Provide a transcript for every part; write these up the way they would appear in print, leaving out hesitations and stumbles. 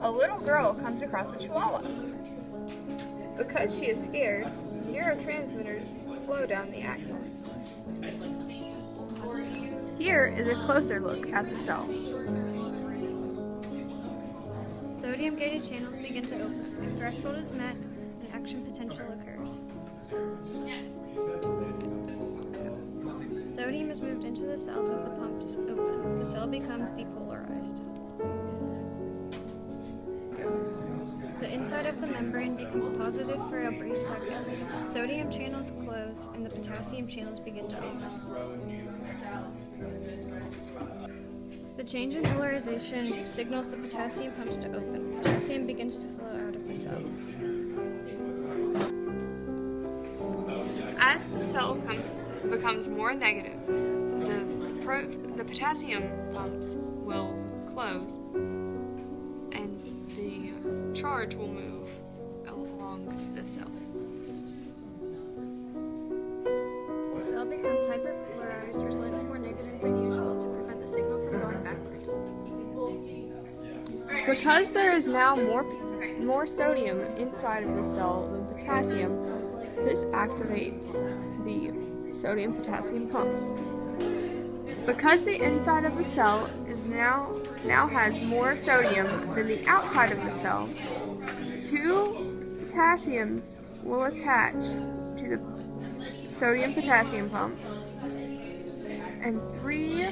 A little girl comes across a chihuahua. Because she is scared, neurotransmitters flow down the axon. Here is a closer look at the cell. Sodium-gated channels begin to open. If threshold is met, an action potential occurs. Sodium is moved into the cells as the pump is open. The cell becomes depolarized. The inside of the membrane becomes positive for a brief second. Sodium channels close and the potassium channels begin to open. The change in polarization signals the potassium pumps to open. Potassium begins to flow out of the cell. As the cell becomes more negative, the potassium pumps will close and the charge will move along the cell. The cell becomes hyperpolarized or slightly more negative than usual to prevent the signal from going backwards. Because there is now more sodium inside of the cell than potassium, this activates the sodium-potassium pumps. Because the inside of the cell is now has more sodium than the outside of the cell, 2 potassiums will attach to the sodium-potassium pump, and 3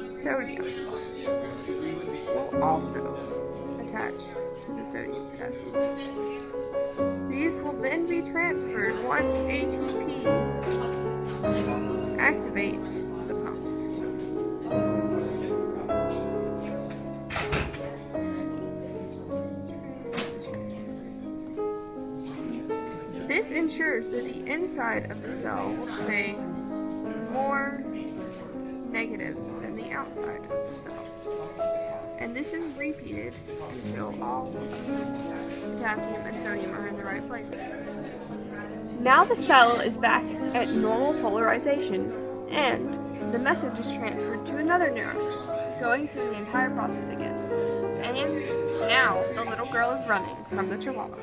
sodiums will also attach to the sodium-potassium. These will then be transferred once ATP activates the pump. This ensures that the inside of the cell will stay more negative than the outside of the cell. And this is repeated until all potassium and sodium are in the right place. Now the cell is back at normal polarization, and the message is transferred to another neuron, going through the entire process again. And now the little girl is running from the chihuahua.